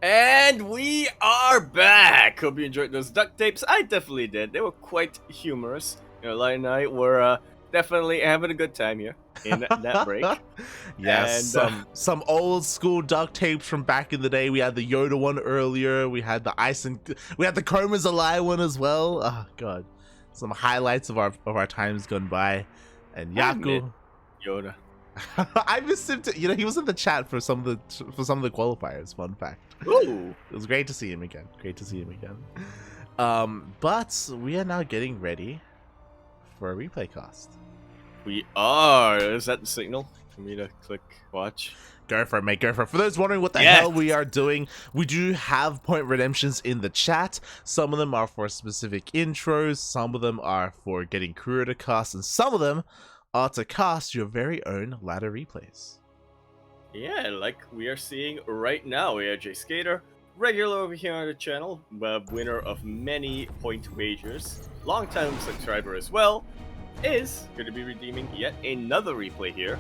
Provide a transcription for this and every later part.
And we are back! Hope you enjoyed those duct tapes. I definitely did. They were quite humorous. Light and I were definitely having a good time here in that break. Yes, And some old school duct tapes from back in the day. We had the Yoda one earlier. We had the we had the Chroma's Alive one as well. Oh god, some highlights of our times gone by. And Yaku, Yoda. I missed him too. He was in the chat for some of the qualifiers. Fun fact. Ooh. It was great to see him again. But we are now getting ready for a replay cast. We are. Is that the signal for me to click watch? Go for it, mate. Go for it. For those wondering what the hell we are doing, we do have point redemptions in the chat. Some of them are for specific intros. Some of them are for getting crew to cast. And some of them are to cast your very own ladder replays. Yeah, like we are seeing right now. arjsk8er, regular over here on the channel, winner of many point wagers, long-time subscriber as well, is going to be redeeming yet another replay here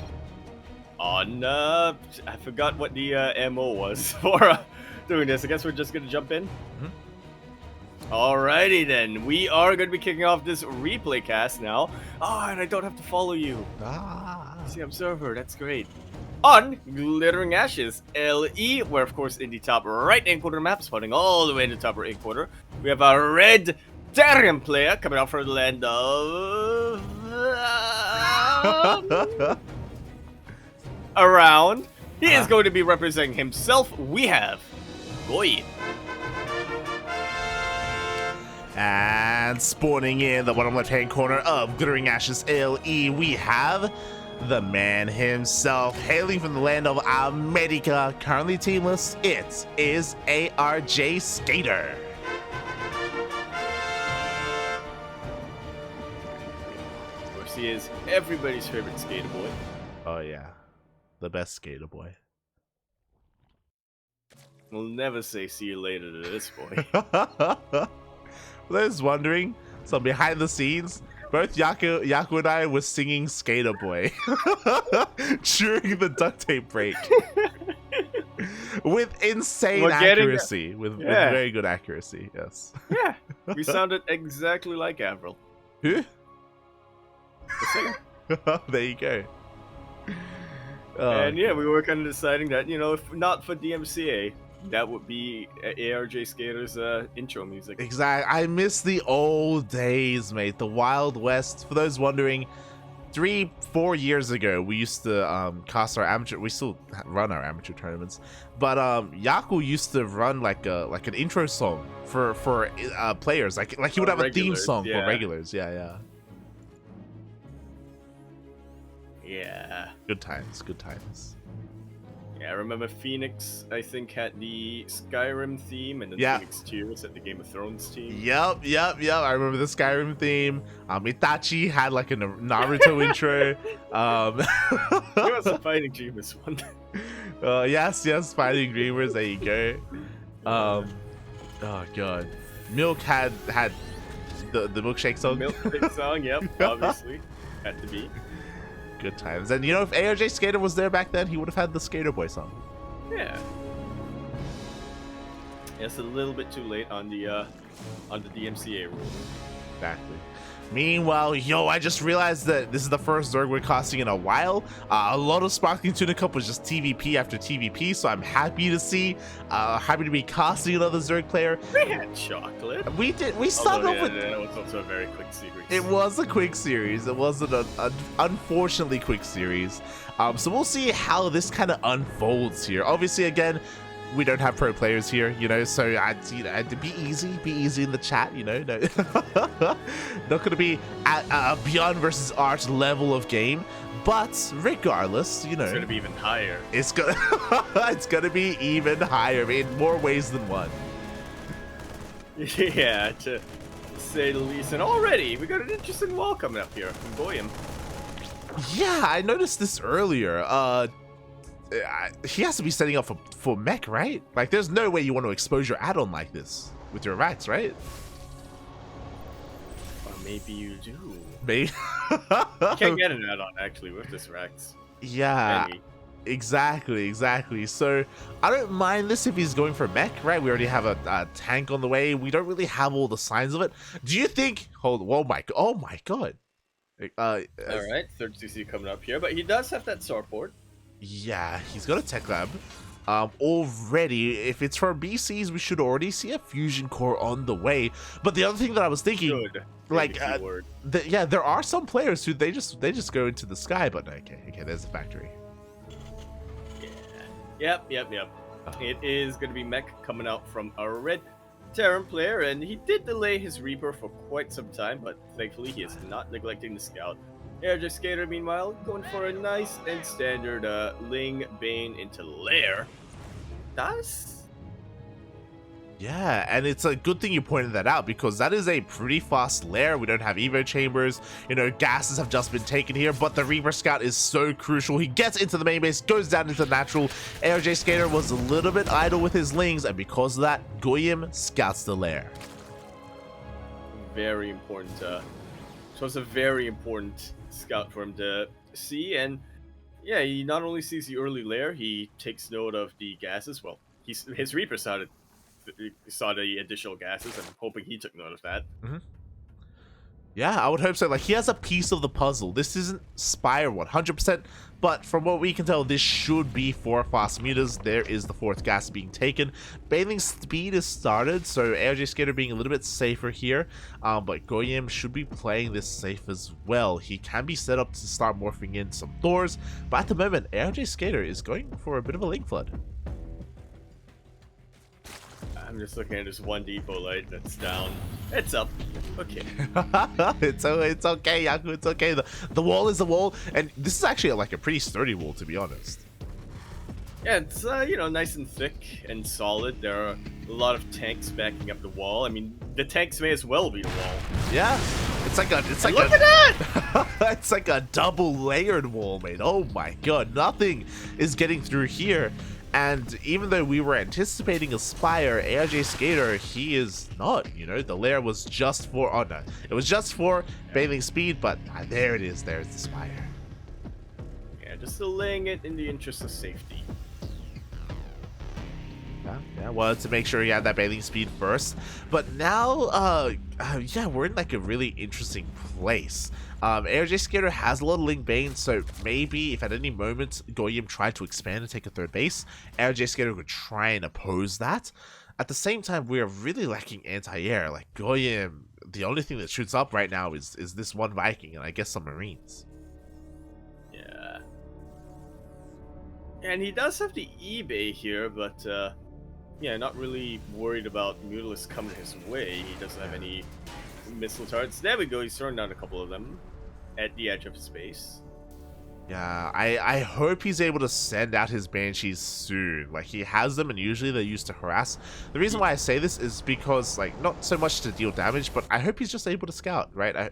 on, I forgot what the MO was for doing this. I guess we're just going to jump in. Alrighty then, we are going to be kicking off this replay cast now. Oh, and I don't have to follow you. See, observer, that's great. On Glittering Ashes LE, where of course in the top right hand corner map, spawning all the way in the top right hand corner, we have a red Darien player coming out from the land of around. He is going to be representing himself. We have Goy. And spawning in the bottom left hand corner of Glittering Ashes LE, we have the man himself, hailing from the land of America, currently teamless. It is arjsk8er. Of course, he is everybody's favorite skater boy. Oh yeah, the best skater boy. We'll never say see you later to this boy. For those wondering, so behind the scenes, both Yaku and I were singing Skater Boy during the duct tape break. With insane accuracy. With very good accuracy, yes. Yeah, we sounded exactly like Avril. Who? The singer. There you go. And yeah, we were kind of deciding that, if not for DMCA, that would be arjsk8er's intro music. Exactly. I miss the old days, mate. The Wild West. For those wondering, 3-4 years ago, we used to cast our amateur. We still run our amateur tournaments, but Yaku used to run like an intro song for players. Like he would have a theme song for regulars. Yeah. Good times. Yeah, I remember Phoenix, I think, had the Skyrim theme, and then Phoenix 2 was at the Game of Thrones team. Yep. I remember the Skyrim theme. Itachi had like a Naruto intro. It was a Fighting Dreamers one. Yes, Fighting Dreamers. There you go. Oh god, Milk had the milkshake song. Milkshake song, yep, obviously had to be. Good times. And if arjsk8er was there back then, he would have had the Skater Boy song. Yeah. It's a little bit too late on the DMCA rule. Exactly. Meanwhile, I just realized that this is the first Zerg we're casting in a while. A lot of Sparkling Tuna Cup was just TVP after TVP, so I'm happy to see, happy to be casting another Zerg player. We had chocolate. We did. We started off with. It was also a very quick series. It was a quick series. It wasn't an unfortunately quick series. So we'll see how this kind of unfolds here. Obviously, again, we don't have pro players here, so I'd be easy in the chat, no, not gonna be at a Beyond versus Arch level of game, but regardless, it's gonna be even higher. It's gonna be even higher in more ways than one. Yeah, to say the least. And already we got an interesting wall coming up here from Goyim. Yeah, I noticed this earlier. He has to be setting up for mech, right? Like, there's no way you want to expose your add-on like this with your racks, right? Or maybe you do. Maybe. You can't get an add-on actually with this racks. Yeah. Exactly. So I don't mind this if he's going for mech, right? We already have a tank on the way. We don't really have all the signs of it. Do you think? Oh my god. All right, third CC coming up here, but he does have that starport. Yeah, he's got a tech lab. Already, if it's for BCs, we should already see a fusion core on the way. But the other thing that I was thinking, like, there are some players who they just go into the sky. But okay, there's the factory. Yeah. Yep. It is going to be mech coming out from a red Terran player, and he did delay his Reaper for quite some time, but thankfully he is not neglecting the scout. arjsk8er, meanwhile, going for a nice and standard Ling Bane into Lair. Yeah, and it's a good thing you pointed that out because that is a pretty fast lair. We don't have Evo chambers, gases have just been taken here, but the Reaper Scout is so crucial. He gets into the main base, goes down into the natural. arjsk8er was a little bit idle with his Lings, and because of that, Goyim scouts the lair. Very important. So it's a very important scout for him to see, and yeah, he not only sees the early lair, he takes note of the gases. Well, his Reaper saw the additional gases. I'm hoping he took note of that. Yeah, I would hope so. Like, he has a piece of the puzzle. This isn't Spire 100%, but from what we can tell, this should be 4 fast meters. There is the 4th gas being taken. Bathing speed is started, so arjsk8er being a little bit safer here. But Goyim should be playing this safe as well. He can be set up to start morphing in some Thors, but at the moment, arjsk8er is going for a bit of a Link Flood. I'm just looking at this one depot light that's down. It's up. Okay. it's okay, Yaku. It's okay. The wall is the wall, and this is actually like a pretty sturdy wall, to be honest. Yeah, it's nice and thick and solid. There are a lot of tanks backing up the wall. I mean, the tanks may as well be the wall. Yeah, look at that! It's like a double layered wall, mate. Oh my god, nothing is getting through here. And even though we were anticipating a Spire, arjsk8er, he is not, the lair was just for, it was just for bathing speed, but there it is, there's the Spire. Yeah, just delaying it in the interest of safety. Yeah, well, to make sure he had that bathing speed first. But now, yeah, we're in like a really interesting place. arjsk8er has a lot of Ling Bane, so maybe if at any moment Goyim tried to expand and take a 3rd base, arjsk8er could try and oppose that. At the same time, we are really lacking anti-air. Like, Goyim, the only thing that shoots up right now is this one Viking and I guess some Marines. Yeah. And he does have the eBay here, but yeah, not really worried about Mutalisk coming his way. He doesn't have any missile turrets. There we go, he's throwing down a couple of them at the edge of space. Yeah, I hope he's able to send out his Banshees soon. Like, he has them, and usually they're used to harass. The reason why I say this is because, like, not so much to deal damage, but I hope he's just able to scout, right?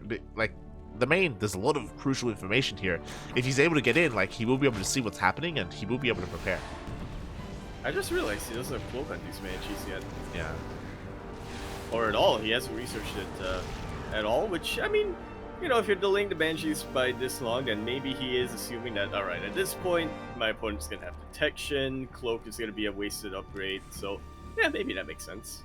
There's a lot of crucial information here. If he's able to get in, like, he will be able to see what's happening, and he will be able to prepare. I just realized he doesn't have cloak on these Banshees yet. Yeah. Or at all. He hasn't researched it at all, which, I mean, if you're delaying the Banshees by this long, then maybe he is assuming that, alright, at this point, my opponent's going to have detection, cloak is going to be a wasted upgrade, so, yeah, maybe that makes sense.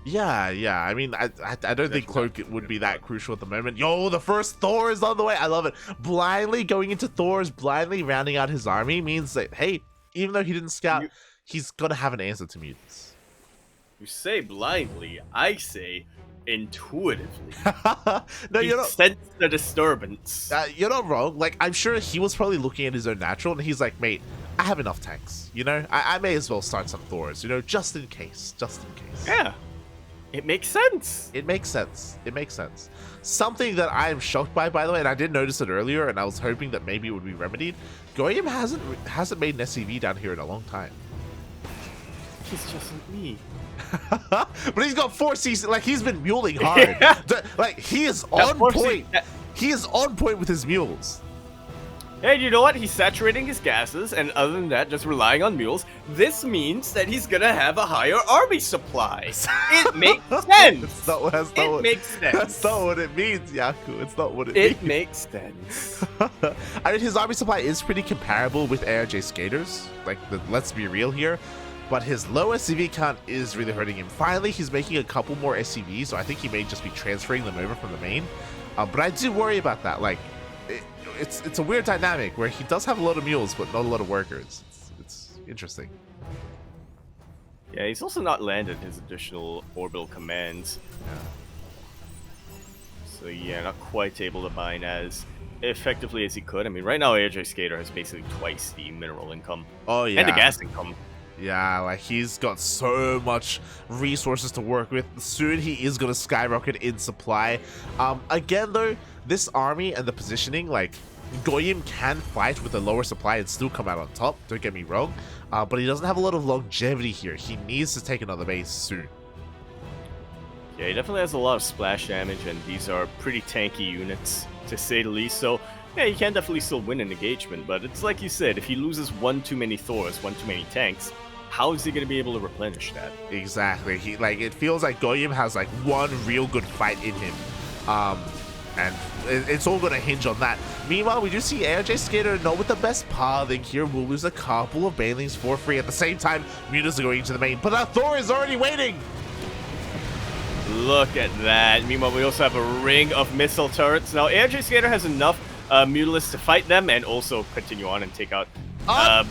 Yeah, I mean, I don't think cloak would be that crucial at the moment. Yo, the first Thor is on the way. I love it. Blindly going into Thor's, blindly rounding out his army means that, hey, even though he didn't scout, he's going to have an answer to mutants. You say blindly, I say intuitively. No, you're not. Sense the disturbance. You're not wrong. Like, I'm sure he was probably looking at his own natural, and he's like, mate, I have enough tanks. I may as well start some Thors. Just in case. Yeah, it makes sense. It makes sense. Something that I am shocked by the way, and I did notice it earlier, and I was hoping that maybe it would be remedied. Goyim hasn't made an SCV down here in a long time. He's just like me. But he's got 4 CC. Like, he's been muling hard. Yeah. Like, he is on point. He is on point with his mules. And you know what? He's saturating his gases, and other than that, just relying on mules. This means that he's gonna have a higher army supply. It makes sense. It makes sense. That's not what it means, Yaku. It's not what it means. It means. makes sense. I mean, his army supply is pretty comparable with arjsk8er's. Like, let's be real here. But his low SCV count is really hurting him. Finally, he's making a couple more SCVs, so I think he may just be transferring them over from the main. But I do worry about that. Like, it's a weird dynamic where he does have a lot of mules, but not a lot of workers. It's interesting. Yeah, he's also not landed his additional orbital commands. Yeah. So yeah, not quite able to mine as effectively as he could. I mean, right now arjsk8er has basically twice the mineral income. Oh yeah. And the gas income. Yeah, like he's got so much resources to work with. Soon he is going to skyrocket in supply. Again though, this army and the positioning, like Goyim can fight with a lower supply and still come out on top, don't get me wrong. But he doesn't have a lot of longevity here. He needs to take another base soon. Yeah, he definitely has a lot of splash damage, and these are pretty tanky units, to say the least. So yeah, he can definitely still win an engagement, but it's like you said, if he loses one too many Thors, one too many tanks, how is he going to be able to replenish that? Exactly. It feels like Goyim has like one real good fight in him. And it's all going to hinge on that. Meanwhile, we do see arjsk8er not with the best pathing here. We'll lose a couple of banelings for free. At the same time, mutas are going into the main, but that Thor is already waiting. Look at that. Meanwhile, we also have a ring of missile turrets. Now, arjsk8er has enough mutalists to fight them and also continue on and take out a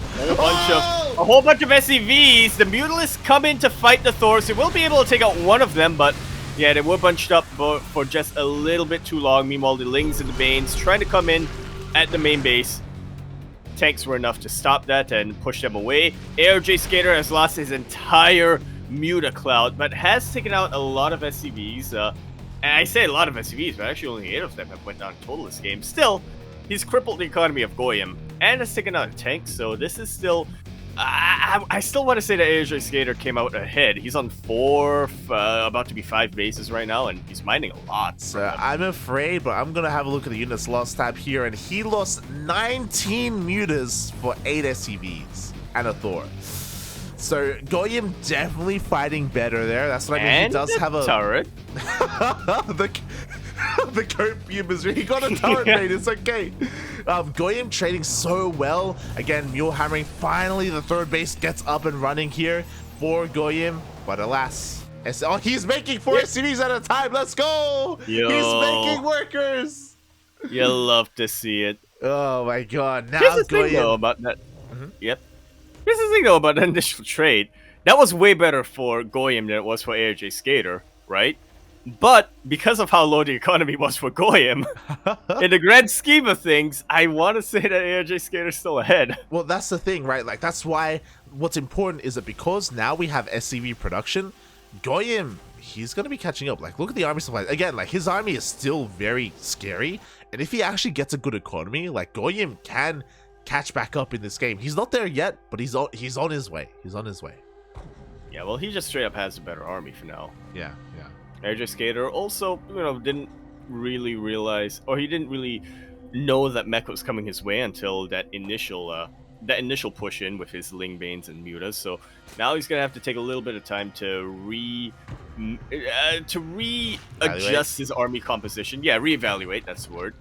whole bunch of SCVs. The mutalists come in to fight the Thors. They will be able to take out one of them, but yeah, they were bunched up for just a little bit too long. Meanwhile, the Lings and the Banes trying to come in at the main base. Tanks were enough to stop that and push them away. arjsk8er has lost his entire Muta cloud, but has taken out a lot of SCVs. And I say a lot of SCVs, but actually only 8 of them have went down total this game. Still, he's crippled the economy of Goyim and has taken out a tank, so this is still... I still want to say that arjsk8er came out ahead. He's on 4, about to be 5 bases right now, and he's mining a lot. So I'm afraid, but I'm going to have a look at the units lost tab here, and he lost 19 mutas for 8 SCVs and a Thor. So Goyim definitely fighting better there. That's what I mean. And he does have a turret. the copium is he got a turret mate. It's okay. Goyim trading so well. Again, mule hammering. Finally, the third base gets up and running here for Goyim. But alas, he's making 4 SCVs at a time. Let's go. Yo. He's making workers. You love to see it. Oh my god. Now Here's the Goyim. thing, though, about that. Yep. Here's the thing, though, about the initial trade. That was way better for Goyim than it was for arjsk8er, right? But because of how low the economy was for Goyim, in the grand scheme of things, I want to say that arjsk8er is still ahead. Well, that's the thing, right? Like, that's why what's important is that because now we have SCV production, Goyim, he's going to be catching up. Like, look at the army supplies. Again, like, his army is still very scary. And if he actually gets a good economy, like, Goyim can catch back up in this game. He's not there yet, but he's on his way. He's on his way. Yeah, well, he just straight up has a better army for now. Yeah. arjsk8er also, didn't really realize, or he didn't really know that mech was coming his way until that initial push in with his Ling Banes and Mutas. So now he's gonna have to take a little bit of time to readjust his army composition. Yeah, reevaluate. That's the word.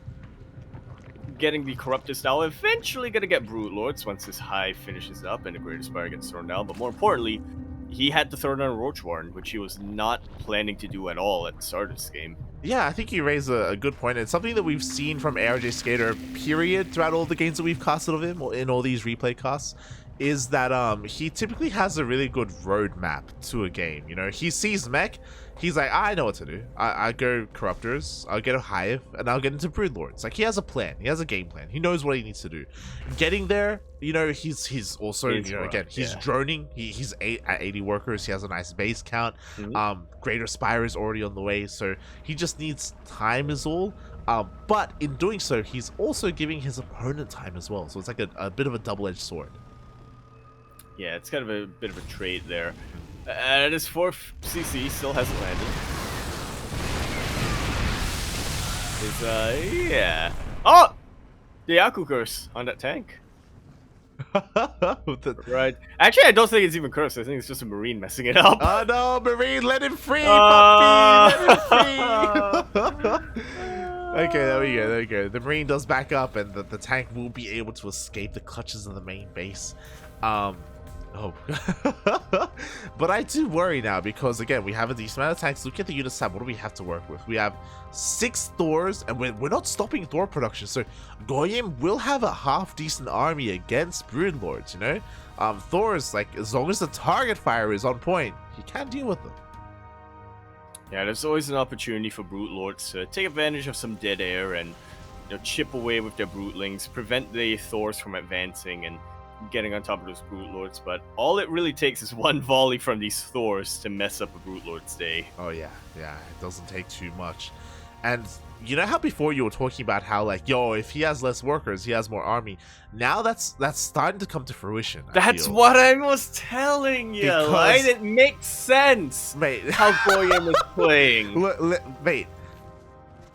Getting the Corruptus now, eventually gonna get Brood Lords once his hive finishes up and the Great Aspire gets thrown down. But more importantly, he had to throw down a Roach Warren, which he was not planning to do at all at the start of this game. Yeah, I think you raise a good point. It's something that we've seen from arjsk8er, period, throughout all the games that we've casted of him, in all these replay casts, is that he typically has a really good roadmap to a game. He sees mech, he's like, I know what to do. I go Corruptors, I'll get a Hive, and I'll get into Broodlords. Like, he has a plan, he has a game plan, he knows what he needs to do. Getting there, he's also, again, he's droning, he's at 80 workers, he has a nice base count, Greater Spire is already on the way, so he just needs time is all. But in doing so, he's also giving his opponent time as well, so it's like a bit of a double-edged sword. Yeah, it's kind of a bit of a trade there. And his 4th CC still hasn't landed. Yeah. Oh! the Yaku curse on that tank. The- Right. Actually, I don't think it's even cursed. I think it's just a Marine messing it up. Oh no, Marine, let him free, puppy! Let him free! Okay, there we go, there we go. The Marine does back up, and the tank will be able to escape the clutches of the main base. Oh. But I do worry now, because again, we have a decent amount of tanks. Look at the unit tab. What do we have to work with? We have 6 Thors, and we're not stopping Thor production, so Goyim will have a half-decent army against Broodlords, you know? Thor's, like, as long as the target fire is on point, he can deal with them. Yeah, there's always an opportunity for Brute Lords to take advantage of some dead air and chip away with their Brutelings, prevent the Thors from advancing and getting on top of those Brute Lords. But all it really takes is one volley from these Thors to mess up a Brute Lord's day. Oh yeah, it doesn't take too much. And you know how before you were talking about how, like, yo, if he has less workers, he has more army. Now that's starting to come to fruition. That's what I was telling you, right? It makes sense, mate. How Goyim is playing. Mate,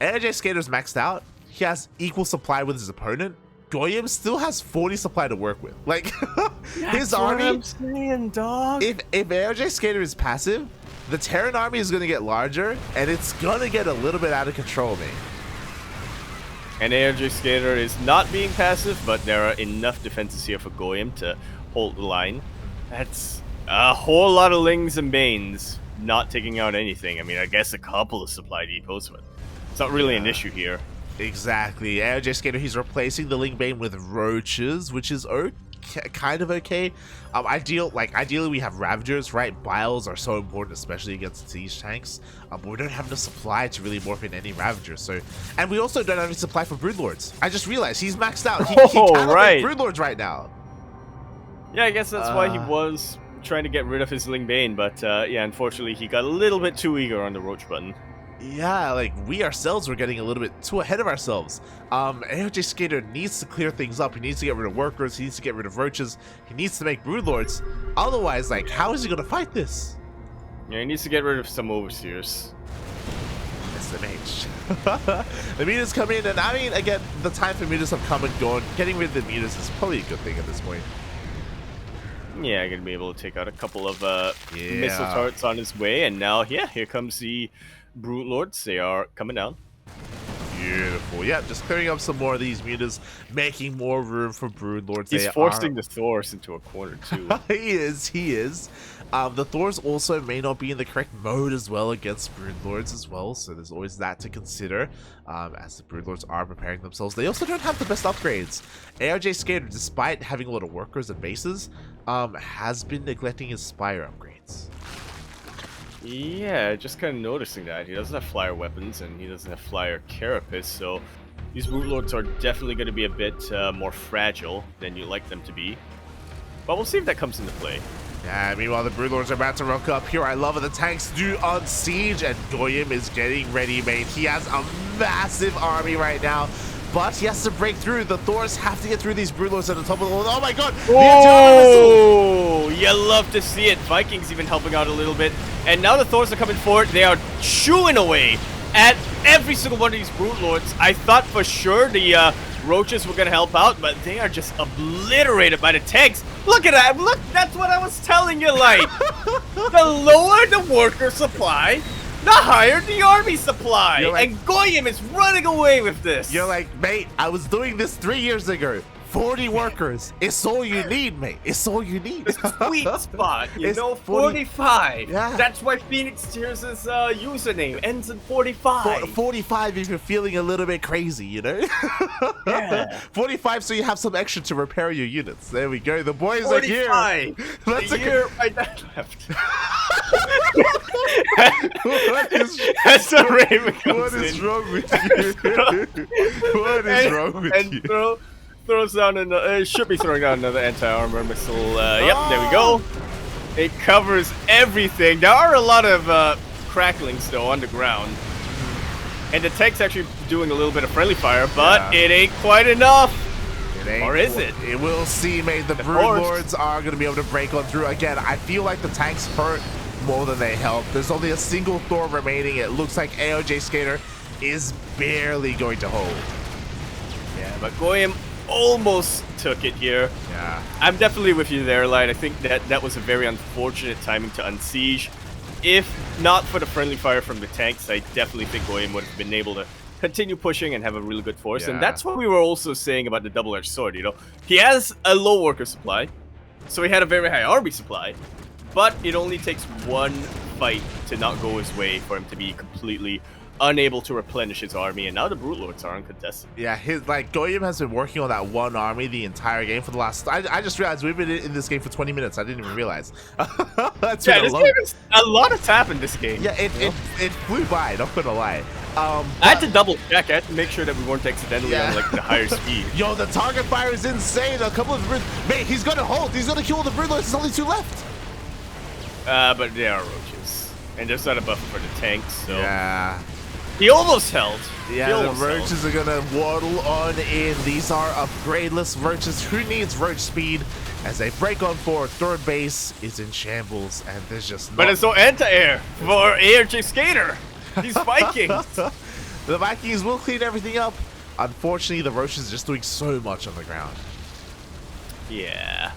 arjsk8er's maxed out. He has equal supply with his opponent. Goyim still has 40 supply to work with. Like, his army. That's what I'm saying, dog. If arjsk8er is passive, the Terran army is going to get larger, and it's going to get a little bit out of control, mate. And arjsk8er is not being passive, but there are enough defenses here for Goyim to hold the line. That's a whole lot of Lings and Banes not taking out anything. I mean, I guess a couple of supply depots, but it's not really an issue here. Exactly. arjsk8er, he's replacing the Ling Bane with Roaches, which is kind of okay. Ideally we have Ravagers, right? Biles are so important, especially against siege tanks. But we don't have enough supply to really morph in any Ravagers. So, and we also don't have any supply for Broodlords. I just realized he's maxed out. He cannot make Broodlords right now. Yeah, I guess that's why he was trying to get rid of his Ling Bane, but yeah, unfortunately he got a little bit too eager on the Roach button. Yeah, like, we ourselves were getting a little bit too ahead of ourselves. arjsk8er needs to clear things up. He needs to get rid of workers. He needs to get rid of roaches. He needs to make Broodlords. Otherwise, like, how is he going to fight this? Yeah, he needs to get rid of some Overseers. SMH. The mutas come in, and I mean, again, the time for mutas have come and gone. Getting rid of the mutas is probably a good thing at this point. Yeah, gonna be able to take out a couple of missile turrets on his way, and now, yeah, here comes the Brute Lords. They are coming down. Beautiful. Yeah, just clearing up some more of these mutas, making more room for Brood Lords. He's forcing the Thors into a corner too. He is. The Thors also may not be in the correct mode as well against Brood Lords as well, so there's always that to consider as the Brood Lords are preparing themselves. They also don't have the best upgrades. arjsk8er, despite having a lot of workers and bases, has been neglecting his Spire upgrades. Yeah, just kind of noticing that. He doesn't have flyer weapons, and he doesn't have flyer carapace, so these Brute Lords are definitely going to be a bit more fragile than you like them to be. But we'll see if that comes into play. Yeah, meanwhile, the Brood Lords are about to rock up here. I love it. The tanks do on siege, and Goyim is getting ready, mate. He has a massive army right now, but he has to break through. The Thors have to get through these Brood Lords at the top of the wall. Oh my god! Oh, you love to see it. Vikings even helping out a little bit. And now the Thors are coming forward. They are chewing away at every single one of these Brute Lords. I thought for sure the Roaches were going to help out, but they are just obliterated by the tanks. Look at that. Look, that's what I was telling you, like. The lower the worker supply, the higher the army supply. Like, and Goyim is running away with this. You're like, mate, I was doing this 3 years ago. 40 workers. It's all you need, mate. It's all you need. It's a sweet spot, you know, 45. Yeah. That's why Phoenix Tears' username ends in 45. 45 if you're feeling a little bit crazy, you know? Yeah. 45 so you have some extra to repair your units. There we go. The boys are here. That's a year my dad left. That's a Raven comes What is in. wrong with you? What is wrong with you? Throws down it should be throwing down another anti-armor missile. Yep, there we go. It covers everything. There are a lot of cracklings though on the ground, and the tank's actually doing a little bit of friendly fire, but it ain't quite enough. Or is it? It will see, mate. The Brood Lords are going to be able to break on through. Again, I feel like the tanks hurt more than they help. There's only a single Thor remaining. It looks like arjsk8er is barely going to hold. Yeah, but Goyim almost took it here. Yeah. I'm definitely with you there, Light. I think that was a very unfortunate timing to unsiege. If not for the friendly fire from the tanks, I definitely think Goyim would have been able to continue pushing and have a really good force. Yeah. And that's what we were also saying about the double-edged sword, you know. He has a low worker supply, so he had a very high army supply, but it only takes one fight to not go his way for him to be completely unable to replenish his army, and now the Brute Lords are uncontested. Yeah, Goyim has been working on that one army the entire game for the last. I just realized we've been in this game for 20 minutes. I didn't even realize. That's yeah, this game is a lot of tap in this game. Yeah, it flew by. Not gonna lie. I had to double check. I had to make sure that we weren't accidentally on like the higher speed. Yo, the target fire is insane. A couple of mate, he's gonna hold. He's gonna kill the Brute Lords. There's only 2 left. But they are roaches, and there's not a buffer for the tanks. So yeah. He almost held. Yeah, the roaches are gonna waddle on in. These are upgradeless roaches. Who needs roach speed? As they break on forward, third base is in shambles, and there's just. But it's no anti-air for arjsk8er. These Vikings. The Vikings will clean everything up. Unfortunately, the roaches are just doing so much on the ground. Yeah.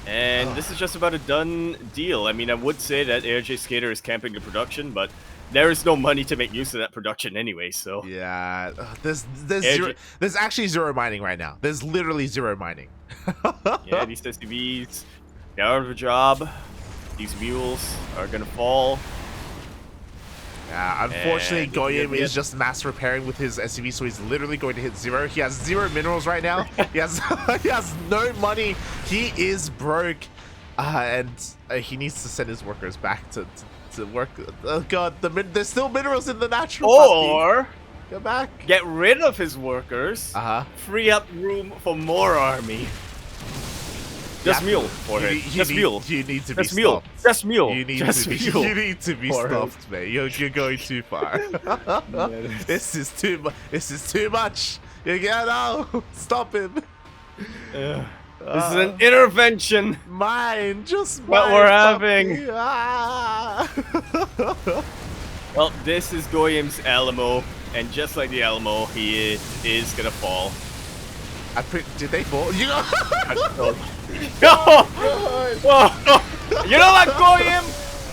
And this is just about a done deal. I mean, I would say that arjsk8er is camping the production, but there is no money to make use of that production anyway, so... Yeah, there's actually 0 mining right now. There's literally 0 mining. Yeah, these SUVs, they're out of a job. These mules are gonna fall. Yeah, unfortunately, Goyim is just mass repairing with his SUV, so he's literally going to hit 0. He has 0 minerals right now. he has no money. He is broke, and he needs to send his workers back to work. Oh god, there's still minerals in the natural. Or go back. Get rid of his workers. Free up room for more army. Just mule for it. Just mule. You need to be just mule. stopped. Just mule. You need just to be, mule. you need to be stopped, mate. You're going too far. This is too much. This is too much. You get out. Stop him. This is an intervention. Mine. Just what we're having. Well, this is Goyim's Alamo, and just like the Alamo, he is gonna fall. Did they fall? You know. You know what, Goyim?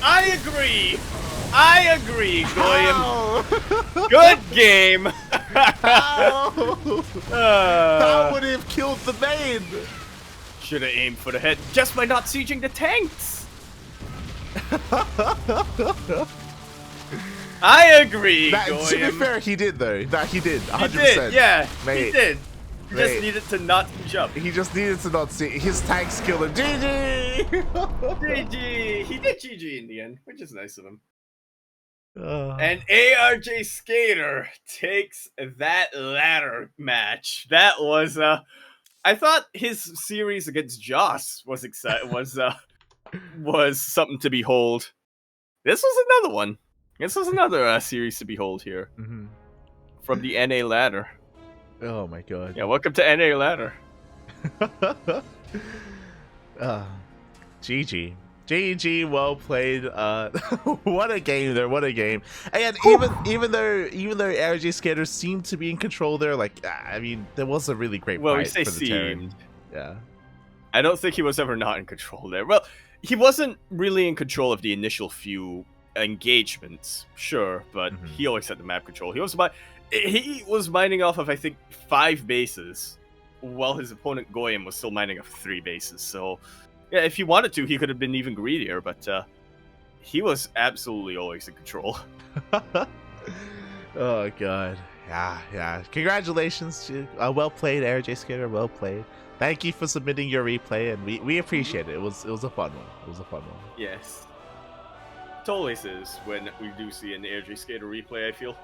I agree, Goyim. Good game. That would have killed the main. Should have aimed for the head just by not sieging the tanks. I agree, Goyim. To be fair, he did though. He did. 100%. He did, yeah, mate. He did. He just needed to not jump. He just needed to not see. His tanks killed him. GG! GG! He did GG in the end, which is nice of him. And arjsk8er takes that ladder match. That was, I thought his series against Joss was was something to behold. This was another one. This was another series to behold here. From the NA ladder. Oh my god. Yeah, welcome to NA ladder. GG. GG, well played. What a game there, what a game. And even though arjsk8er seemed to be in control there, like I mean, there was a really great fight we say for the seemed. Yeah. I don't think he was ever not in control there. Well, he wasn't really in control of the initial few engagements, sure, but he always had the map control. He was mining off of, I think, 5 bases, while his opponent Goyim was still mining off 3 bases. So, yeah, if he wanted to, he could have been even greedier, but he was absolutely always in control. Oh, God. Yeah. Congratulations. Well played, arjsk8er. Well played. Thank you for submitting your replay, and we appreciate it. It was a fun one. Yes. It always is when we do see an arjsk8er replay, I feel.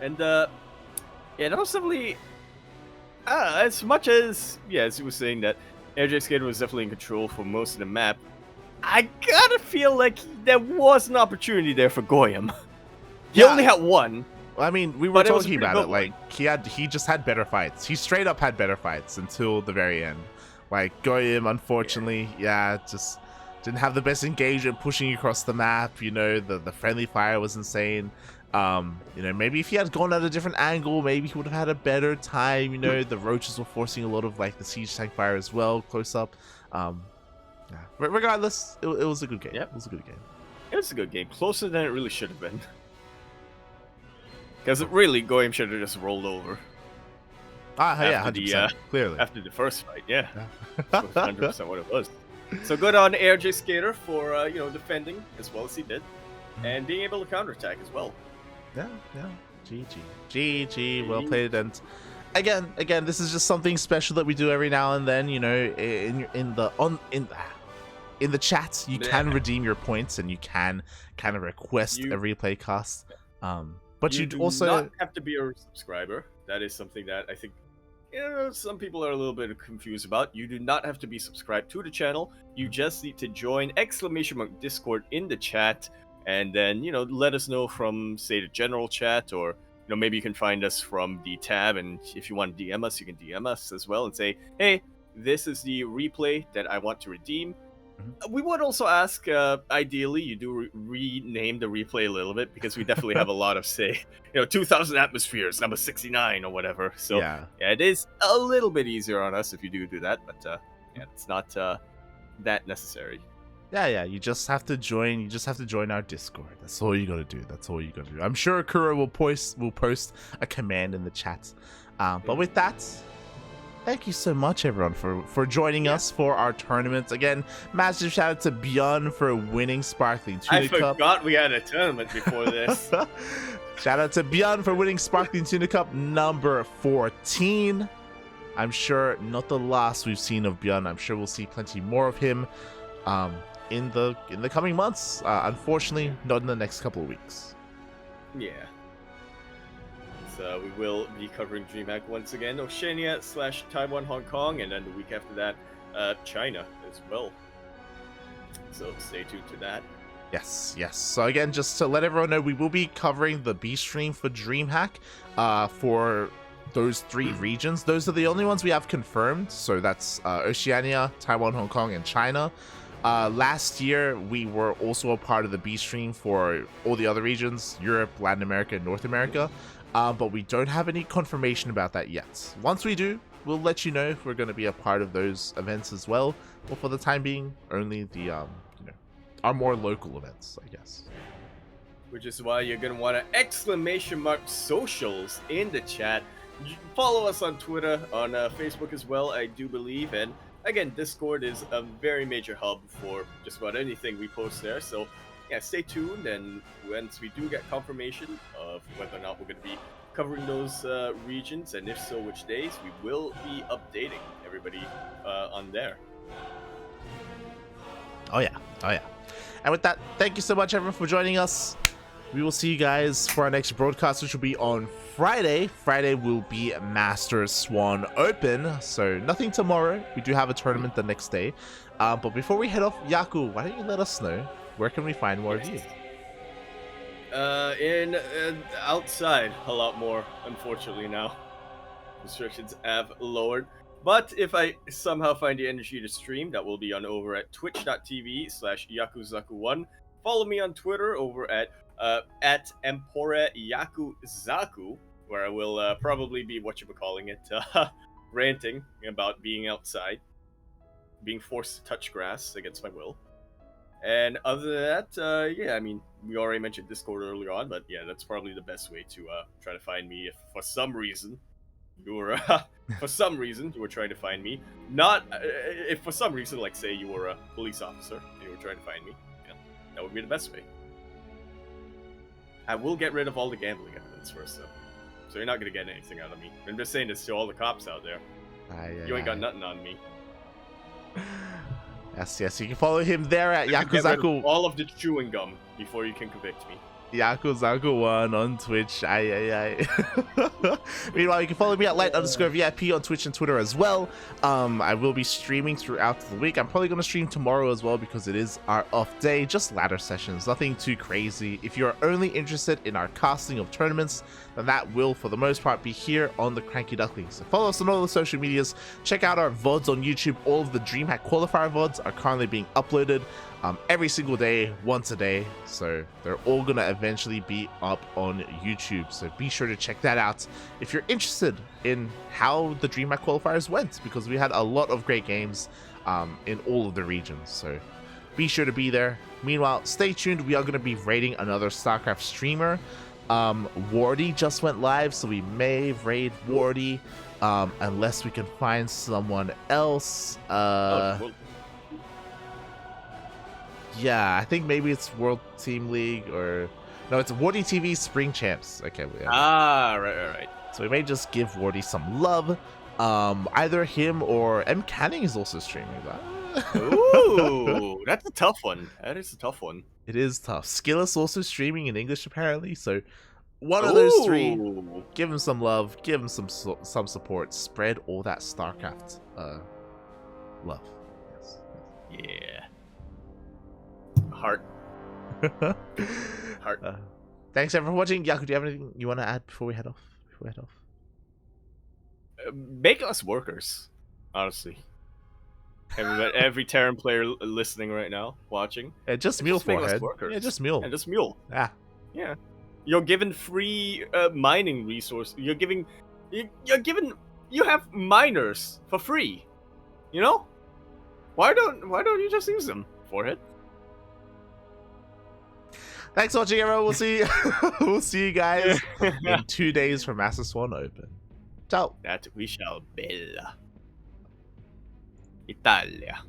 And, yeah, that was definitely, as much as, as he was saying that arjsk8er was definitely in control for most of the map, I gotta feel like there was an opportunity there for Goyim. He only had one. I mean, we were talking about it, like, he just had better fights. He straight up had better fights until the very end. Like, Goyim, unfortunately, just didn't have the best engagement pushing across the map, you know, the friendly fire was insane. You know, maybe if he had gone at a different angle, maybe he would have had a better time. You know, the roaches were forcing a lot of like the siege tank fire as well, close up. Yeah. Regardless, it was a good game. Yep. It was a good game. It was a good game, closer than it really should have been. Because really, Goyim should have just rolled over. Yeah, 100%, clearly. After the first fight, yeah. That was 100% what it was. So good on arjsk8er for, you know, defending as well as he did. And being able to counterattack as well. Yeah. GG, well played. And again, this is just something special that we do every now and then. You know, in the chat, you can redeem your points and you can kind of request a replay cast. But you also not have to be a subscriber. That is something that I think, you know, some people are a little bit confused about. You do not have to be subscribed to the channel. You just need to join !Discord in the chat, and then, you know, let us know from, say, the general chat, or, you know, maybe you can find us from the tab, and if you want to DM us, you can DM us as well and say, hey, this is the replay that I want to redeem. We would also ask, ideally, you do rename the replay a little bit, because we definitely have a lot of, say, you know, 2,000 atmospheres, number 69 or whatever. So yeah, it is a little bit easier on us if you do that, but yeah, it's not that necessary. Yeah, you just have to join. You just have to join our Discord. That's all you gotta do. I'm sure Akura will post a command in the chat. But with that, thank you so much, everyone, for joining us for our tournament. Again, massive shout out to Bjorn for winning Sparkling Tuna Cup. I forgot we had a tournament before this. Shout out to Bjorn for winning Sparkling Tuna Cup number 14. I'm sure not the last we've seen of Bjorn. I'm sure we'll see plenty more of him in the coming months. Unfortunately, not in the next couple of weeks. Yeah. So we will be covering DreamHack once again, Oceania/Taiwan, Hong Kong, and then the week after that, China as well. So stay tuned to that. Yes. So again, just to let everyone know, we will be covering the B stream for DreamHack for those 3 regions. Those are the only ones we have confirmed. So that's Oceania, Taiwan, Hong Kong, and China. Last year, we were also a part of the B stream for all the other regions, Europe, Latin America, and North America. But we don't have any confirmation about that yet. Once we do, we'll let you know if we're going to be a part of those events as well. But for the time being, only the, you know, our more local events, I guess. Which is why you're going to want to !socials in the chat. Follow us on Twitter, on Facebook as well, I do believe. And again, Discord is a very major hub for just about anything we post there. So yeah, stay tuned, and once we do get confirmation of whether or not we're going to be covering those regions, and if so, which days, we will be updating everybody on there. Oh yeah. And with that, thank you so much, everyone, for joining us. We will see you guys for our next broadcast, which will be on Friday. Friday will be Master Swan Open, so nothing tomorrow. We do have a tournament the next day. But before we head off, Yaku, why don't you let us know, where can we find more of you? Outside a lot more, unfortunately now. Restrictions have lowered. But if I somehow find the energy to stream, that will be on over at twitch.tv/Yakuzaku1. Follow me on Twitter over at @EmporiaYakuzaku, where I will probably be ranting about being outside, being forced to touch grass against my will. And other than that, yeah, I mean, we already mentioned Discord earlier on, but yeah, that's probably the best way to try to find me if for some reason you were trying to find me. Not if for some reason, like say you were a police officer and you were trying to find me, yeah, that would be the best way. I will get rid of all the gambling evidence first, though. So you're not going to get anything out of me. I'm just saying this to all the cops out there. You ain't got nothing on me. Yes, you can follow him there at Yakuzaku. All of the chewing gum before you can convict me. Yakuzaku1 on Twitch. Meanwhile, you can follow me at light_VIP on Twitch and Twitter as well. I will be streaming throughout the week. I'm probably going to stream tomorrow as well because it is our off day. Just ladder sessions, nothing too crazy. If you're only interested in our casting of tournaments, then that will, for the most part, be here on the Cranky Ducklings. So follow us on all the social medias. Check out our VODs on YouTube. All of the DreamHack qualifier VODs are currently being uploaded every single day, once a day. So they're all going to eventually be up on YouTube. So be sure to check that out if you're interested in how the DreamHack qualifiers went, because we had a lot of great games in all of the regions. So be sure to be there. Meanwhile, stay tuned. We are going to be raiding another StarCraft streamer. Wardy just went live, so we may raid Wardy unless we can find someone else. Yeah, I think maybe it's World Team League, or no, it's Wardy TV Spring Champs. Okay, yeah. Right. So we may just give Wardy some love. Either him or M. Canning is also streaming. Ooh, that's a tough one. That is a tough one. It is tough. Skillis also streaming in English apparently. So one of those three, give him some love, give him some support, spread all that StarCraft love. Yes. Yeah. Heart. Thanks everyone for watching. Yaku, do you have anything you want to add before we head off? Make us workers, honestly. Every Terran player listening right now, watching. Just mule forehead. Yeah, just mule. And just mule. Yeah. You're given free mining resource. You have miners for free. You know? Why don't you just use them, forehead? Thanks for watching, everyone. We'll see you guys in 2 days for Master Swan Open. Ciao. That we shall bella. Italia.